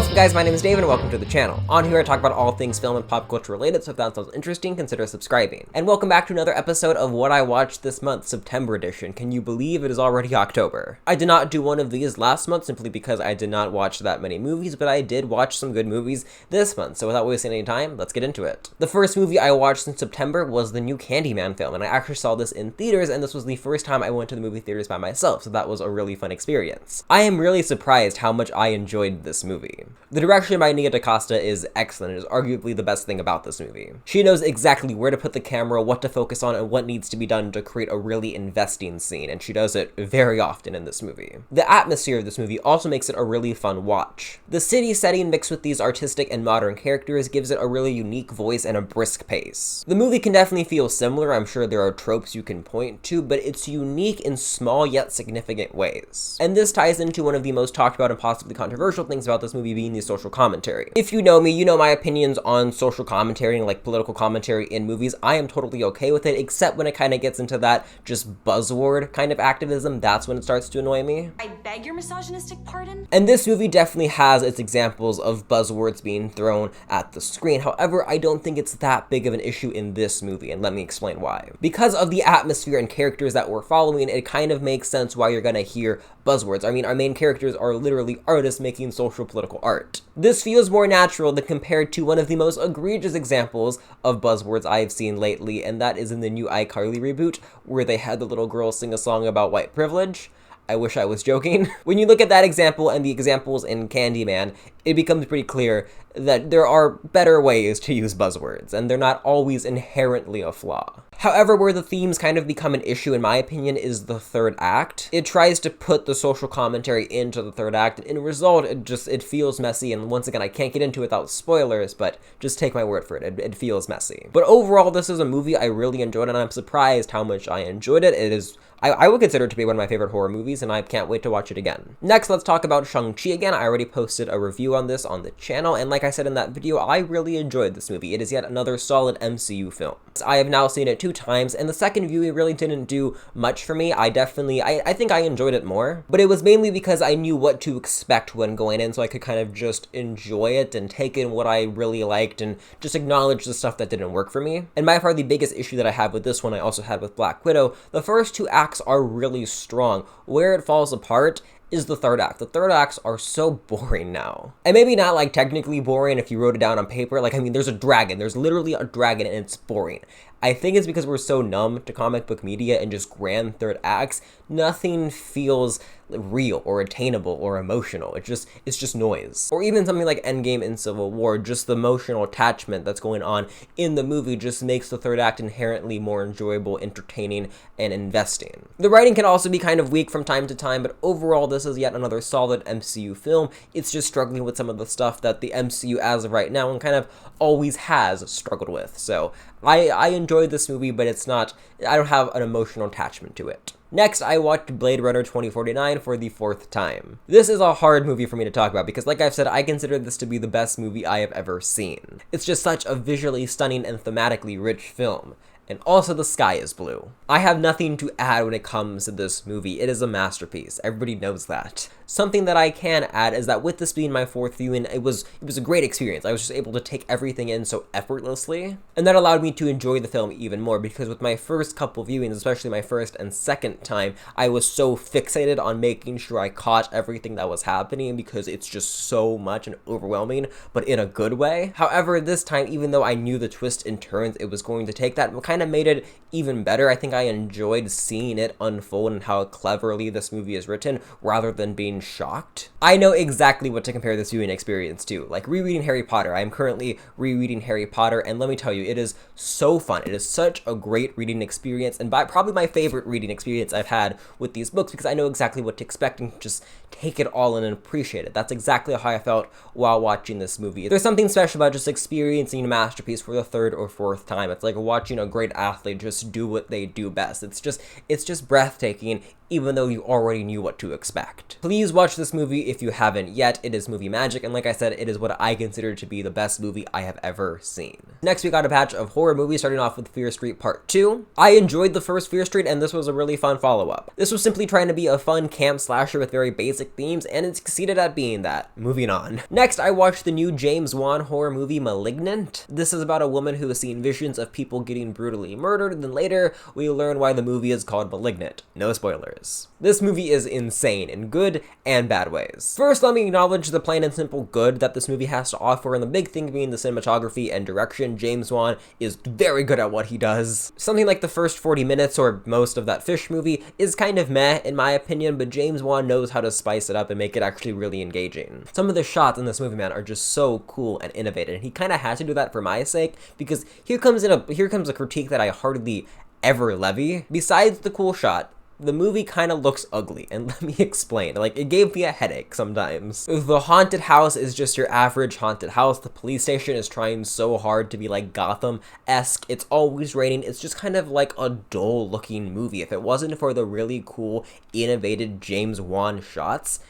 What's up guys, my name is David and welcome to the channel. On here I talk about all things film and pop culture related, so if that sounds interesting, consider subscribing. And welcome back to another episode of What I Watched This Month, September edition. Can you believe it is already October? I did not do one of these last month simply because I did not watch that many movies, but I did watch some good movies this month, so without wasting any time, let's get into it. The first movie I watched in September was the new Candyman film, and I actually saw this in theaters, and this was the first time I went to the movie theaters by myself, so that was a really fun experience. I am really surprised how much I enjoyed this movie. The direction by Nia DaCosta is excellent. It is arguably the best thing about this movie. She knows exactly where to put the camera, what to focus on, and what needs to be done to create a really investing scene, and she does it very often in this movie. The atmosphere of this movie also makes it a really fun watch. The city setting mixed with these artistic and modern characters gives it a really unique voice and a brisk pace. The movie can definitely feel similar. I'm sure there are tropes you can point to, but it's unique in small yet significant ways. And this ties into one of the most talked about and possibly controversial things about this movie being the social commentary. If you know me, you know my opinions on social commentary and like political commentary in movies. I am totally okay with it, except when it kind of gets into that just buzzword kind of activism. That's when it starts to annoy me. I beg your misogynistic pardon? And this movie definitely has its examples of buzzwords being thrown at the screen. However, I don't think it's that big of an issue in this movie, and let me explain why. Because of the atmosphere and characters that we're following, it kind of makes sense why you're gonna hear buzzwords. I mean, our main characters are literally artists making social political art. This feels more natural than compared to one of the most egregious examples of buzzwords I've seen lately, and that is in the new iCarly reboot, where they had the little girl sing a song about white privilege. I wish I was joking. When you look at that example and the examples in Candyman, it becomes pretty clear that there are better ways to use buzzwords, and they're not always inherently a flaw. However, where the themes kind of become an issue, in my opinion, is the third act. It tries to put the social commentary into the third act, and in result, it feels messy, and once again, I can't get into it without spoilers, but just take my word for it, it feels messy. But overall, this is a movie I really enjoyed, and I'm surprised how much I enjoyed it. It is I would consider it to be one of my favorite horror movies, and I can't wait to watch it again. Next, let's talk about Shang-Chi again. I already posted a review on this on the channel, and like I said in that video, I really enjoyed this movie. It is yet another solid MCU film. I have now seen it 2 times, and the second viewing really didn't do much for me. I think I enjoyed it more, but it was mainly because I knew what to expect when going in, so I could kind of just enjoy it and take in what I really liked and just acknowledge the stuff that didn't work for me. And by far the biggest issue that I have with this one, I also had with Black Widow. The first 2 acts are really strong. Where it falls apart is the third act. The third acts are so boring now. And maybe not like technically boring if you wrote it down on paper. Like, I mean, there's a dragon. There's literally a dragon and it's boring. I think it's because we're so numb to comic book media and just grand third acts. Nothing feels real or attainable or emotional. It's just noise. Or even something like Endgame and Civil War, just the emotional attachment that's going on in the movie just makes the third act inherently more enjoyable, entertaining, and investing. The writing can also be kind of weak from time to time, but overall this is yet another solid MCU film. It's just struggling with some of the stuff that the MCU as of right now and kind of always has struggled with. So I enjoyed this movie, but I don't have an emotional attachment to it. Next, I watched Blade Runner 2049 for the 4th time. This is a hard movie for me to talk about because, like I've said, I consider this to be the best movie I have ever seen. It's just such a visually stunning and thematically rich film. And also the sky is blue. I have nothing to add when it comes to this movie. It is a masterpiece. Everybody knows that. Something that I can add is that with this being my 4th viewing, it was a great experience. I was just able to take everything in so effortlessly, and that allowed me to enjoy the film even more because with my first couple viewings, especially my first and second time, I was so fixated on making sure I caught everything that was happening because it's just so much and overwhelming, but in a good way. However, this time, even though I knew the twists and turns it was going to take, that kind of made it even better. I think I enjoyed seeing it unfold and how cleverly this movie is written rather than being shocked. I know exactly what to compare this viewing experience to, like rereading Harry Potter. I am currently rereading Harry Potter, and let me tell you, it is so fun. It is such a great reading experience, and probably my favorite reading experience I've had with these books because I know exactly what to expect and just take it all in and appreciate it. That's exactly how I felt while watching this movie. There's something special about just experiencing a masterpiece for the 3rd or 4th time. It's like watching a great great athlete just do what they do best. It's just breathtaking, even though you already knew what to expect. Please watch this movie if you haven't yet. It is movie magic, and like I said, it is what I consider to be the best movie I have ever seen. Next, we got a batch of horror movies, starting off with Fear Street Part 2. I enjoyed the first Fear Street, and this was a really fun follow-up. This was simply trying to be a fun camp slasher with very basic themes, and it succeeded at being that. Moving on. Next, I watched the new James Wan horror movie, Malignant. This is about a woman who has seen visions of people getting brutally murdered, and then later, we learn why the movie is called Malignant. No spoilers. This movie is insane in good and bad ways. First, let me acknowledge the plain and simple good that this movie has to offer, and the big thing being the cinematography and direction. James Wan is very good at what he does. Something like the first 40 minutes or most of that Fish movie is kind of meh in my opinion, but James Wan knows how to spice it up and make it actually really engaging. Some of the shots in this movie, man, are just so cool and innovative, and he kind of had to do that for my sake, because here comes a critique that I hardly ever levy. Besides the cool shot, the movie kind of looks ugly, and let me explain. Like, it gave me a headache sometimes. The haunted house is just your average haunted house. The police station is trying so hard to be like Gotham-esque. It's always raining. It's just kind of like a dull-looking movie. If it wasn't for the really cool, innovative James Wan shots,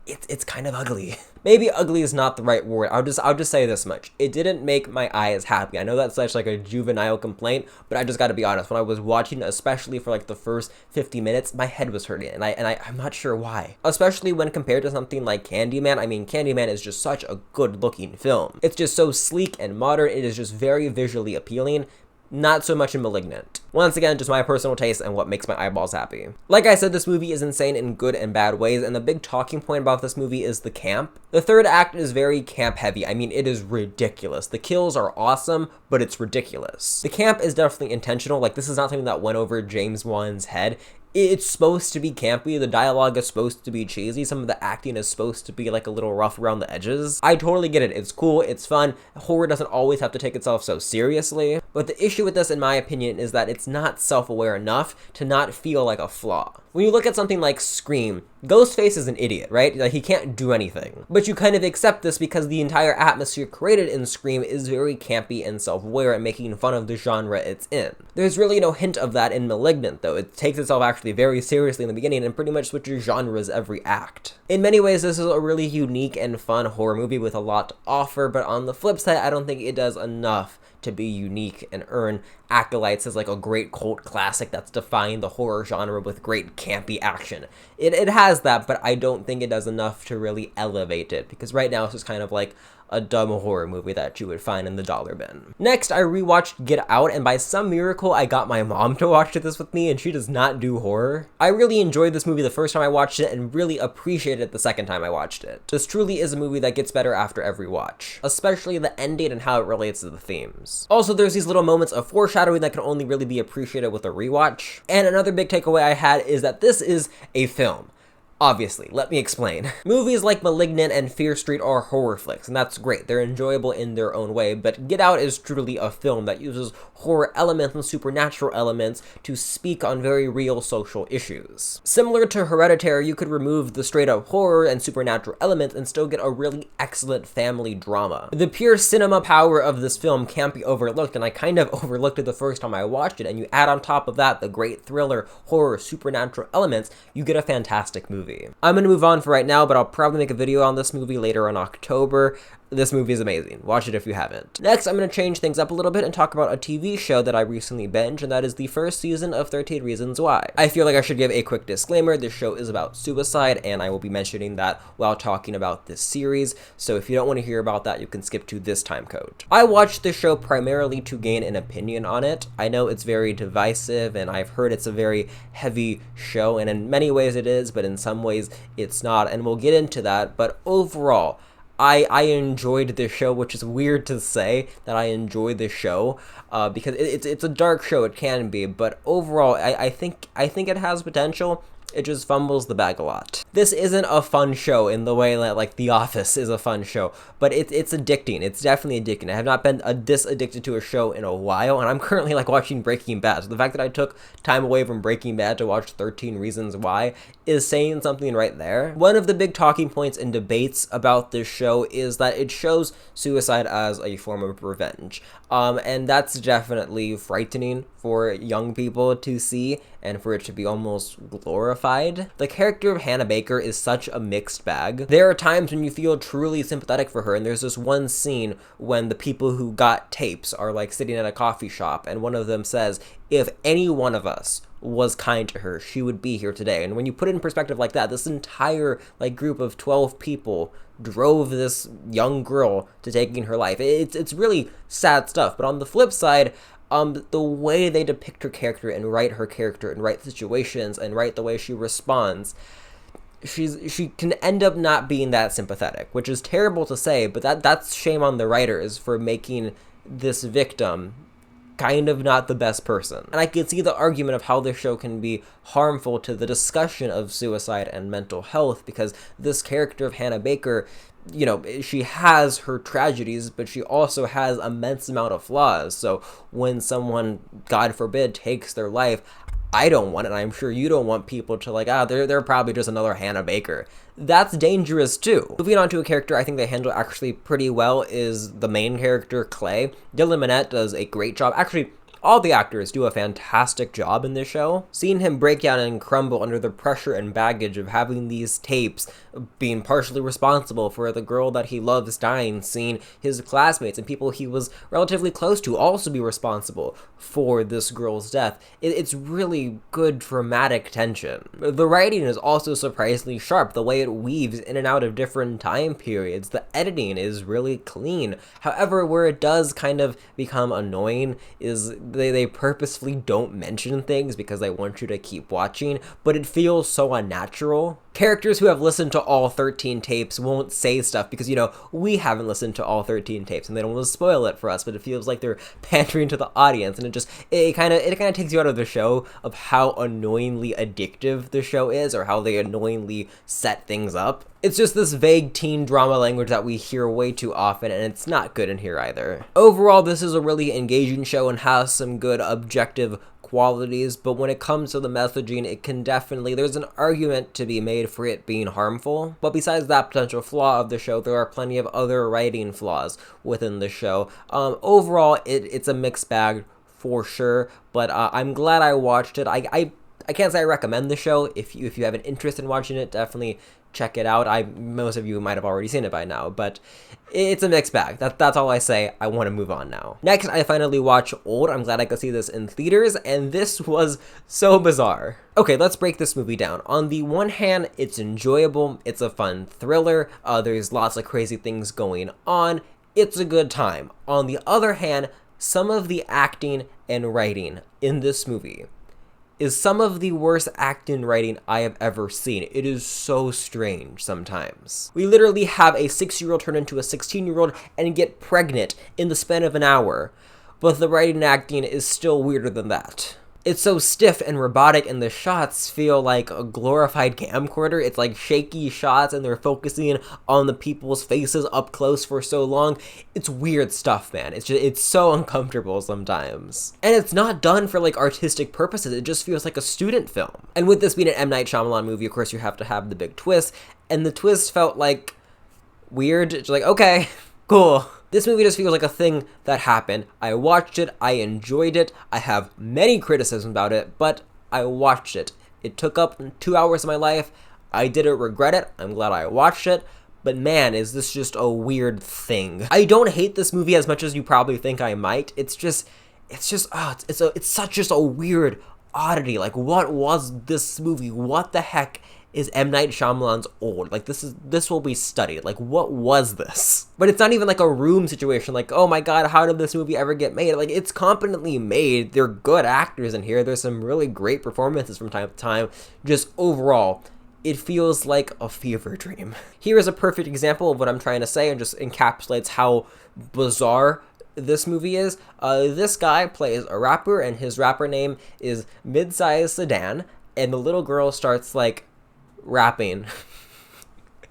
it's kind of ugly. Maybe ugly is not the right word. I'll just say this much. It didn't make my eyes happy. I know that's such like a juvenile complaint, but I just gotta be honest. When I was watching, especially for like the first 50 minutes, my head was hurting, and I'm not sure why. Especially when compared to something like Candyman. I mean, Candyman is just such a good looking film. It's just so sleek and modern. It is just very visually appealing. Not so much in Malignant. Once again, just my personal taste and what makes my eyeballs happy. Like I said, this movie is insane in good and bad ways, and the big talking point about this movie is the camp. The third act is very camp heavy. I mean, it is ridiculous. The kills are awesome, but it's ridiculous. The camp is definitely intentional. Like, this is not something that went over James Wan's head. It's supposed to be campy, the dialogue is supposed to be cheesy, some of the acting is supposed to be like a little rough around the edges. I totally get it, it's cool, it's fun, horror doesn't always have to take itself so seriously, but the issue with this, in my opinion, is that it's not self-aware enough to not feel like a flaw. When you look at something like Scream, Ghostface is an idiot, right? Like, he can't do anything. But you kind of accept this because the entire atmosphere created in Scream is very campy and self-aware and making fun of the genre it's in. There's really no hint of that in Malignant, though. It takes itself actually very seriously in the beginning and pretty much switches genres every act. In many ways, this is a really unique and fun horror movie with a lot to offer, but on the flip side, I don't think it does enough to be unique and earn accolades as like a great cult classic that's defying the horror genre with great campy action. It has that, but I don't think it does enough to really elevate it, because right now it's just kind of like a dumb horror movie that you would find in the dollar bin. Next, I rewatched Get Out, and by some miracle, I got my mom to watch this with me, and she does not do horror. I really enjoyed this movie the first time I watched it, and really appreciated it the second time I watched it. This truly is a movie that gets better after every watch, especially the ending and how it relates to the themes. Also, there's these little moments of foreshadowing that can only really be appreciated with a rewatch. And another big takeaway I had is that this is a film. Obviously, let me explain. Movies like Malignant and Fear Street are horror flicks, and that's great. They're enjoyable in their own way, but Get Out is truly a film that uses horror elements and supernatural elements to speak on very real social issues. Similar to Hereditary, you could remove the straight-up horror and supernatural elements and still get a really excellent family drama. The pure cinema power of this film can't be overlooked, and I kind of overlooked it the first time I watched it, and you add on top of that the great thriller, horror, supernatural elements, you get a fantastic movie. I'm gonna move on for right now, but I'll probably make a video on this movie later in October. This movie is amazing. Watch it if you haven't. Next, I'm going to change things up a little bit and talk about a TV show that I recently binged, and that is the first season of 13 Reasons Why. I feel like I should give a quick disclaimer. This show is about suicide, and I will be mentioning that while talking about this series, so if you don't want to hear about that, you can skip to this time code. I watched this show primarily to gain an opinion on it. I know it's very divisive, and I've heard it's a very heavy show, and in many ways it is, but in some ways it's not, and we'll get into that, but overall, I enjoyed this show, which is weird to say that I enjoy this show, because it's a dark show, it can be, but overall, I think it has potential. It just fumbles the bag a lot. This isn't a fun show in the way that like The Office is a fun show, but it's addicting. It's definitely addicting. I have not been this addicted to a show in a while, and I'm currently like watching Breaking Bad. So the fact that I took time away from Breaking Bad to watch 13 Reasons Why is saying something right there. One of the big talking points and debates about this show is that it shows suicide as a form of revenge. And that's definitely frightening for young people to see and for it to be almost glorified. The character of Hannah Baker is such a mixed bag. There are times when you feel truly sympathetic for her, and there's this one scene when the people who got tapes are like sitting at a coffee shop, and one of them says, if any one of us was kind to her, she would be here today. And when you put it in perspective like that, this entire like group of 12 people drove this young girl to taking her life. It's really sad stuff. But on the flip side, the way they depict her character and write her character and write situations and write the way she responds, she can end up not being that sympathetic, which is terrible to say, but that's shame on the writers for making this victim kind of not the best person. And I can see the argument of how this show can be harmful to the discussion of suicide and mental health, because this character of Hannah Baker, you know, she has her tragedies, but she also has immense amount of flaws. So when someone, God forbid, takes their life, I don't want it, and I'm sure you don't want people to like, they're probably just another Hannah Baker. That's dangerous too. Moving on to a character I think they handle actually pretty well is the main character, Clay. Dylan Minnette does a great job. Actually, all the actors do a fantastic job in this show. Seeing him break down and crumble under the pressure and baggage of having these tapes, being partially responsible for the girl that he loves dying, seeing his classmates and people he was relatively close to also be responsible for this girl's death. It's really good dramatic tension. The writing is also surprisingly sharp, the way it weaves in and out of different time periods. The editing is really clean. However, where it does kind of become annoying is they purposefully don't mention things because they want you to keep watching, but it feels so unnatural. Characters who have listened to all 13 tapes won't say stuff because, you know, we haven't listened to all 13 tapes and they don't want to spoil it for us, but it feels like they're pandering to the audience, and it kind of takes you out of the show of how annoyingly addictive the show is, or how they annoyingly set things up. It's just this vague teen drama language that we hear way too often, and it's not good in here either. Overall, this is a really engaging show and has some good objective qualities, but when it comes to the messaging, it can definitely, there's an argument to be made for it being harmful. But besides that potential flaw of the show, there are plenty of other writing flaws within the show. Overall, it's a mixed bag for sure, but I'm glad I watched it. I can't say I recommend the show. If you have an interest in watching it, definitely check it out. Most of you might have already seen it by now, but it's a mixed bag. That's all I say. I want to move on now. Next, I finally watched Old. I'm glad I could see this in theaters, and this was so bizarre. Okay, let's break this movie down. On the one hand, it's enjoyable. It's a fun thriller. There's lots of crazy things going on. It's a good time. On the other hand, some of the acting and writing in this movie is some of the worst acting writing I have ever seen. It is so strange sometimes. We literally have a 6-year-old turn into a 16-year-old and get pregnant in the span of an hour, but the writing and acting is still weirder than that. It's so stiff and robotic, and the shots feel like a glorified camcorder. It's like shaky shots, and they're focusing on the people's faces up close for so long. It's weird stuff, man. It's so uncomfortable sometimes. And it's not done for like artistic purposes. It just feels like a student film. And with this being an M. Night Shyamalan movie, of course, you have to have the big twist, and the twist felt like weird. It's like, okay, cool. This movie just feels like a thing that happened. I watched it, I enjoyed it, I have many criticisms about it, but I watched it. It took up 2 hours of my life. I didn't regret it. I'm glad I watched it. But man, is this just a weird thing. I don't hate this movie as much as you probably think I might. It's such just a weird oddity. Like, what was this movie? What the heck is M. Night Shyamalan's Old? Like, this will be studied. Like, what was this? But it's not even like a Room situation, like, oh my god, how did this movie ever get made? Like, it's competently made. They're good actors in here. There's some really great performances from time to time. Just overall, it feels like a fever dream. Here is a perfect example of what I'm trying to say, and just encapsulates how bizarre this movie is. This guy plays a rapper, and his rapper name is Midsize Sedan. and the little girl starts like rapping.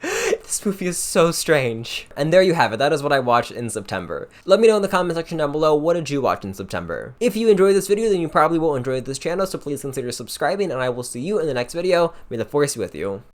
This movie is so strange. And there you have it. That is what I watched in September. Let me know in the comment section down below, what did you watch in September? If you enjoyed this video, then you probably will enjoy this channel, so please consider subscribing, and I will see you in the next video. May the force be with you.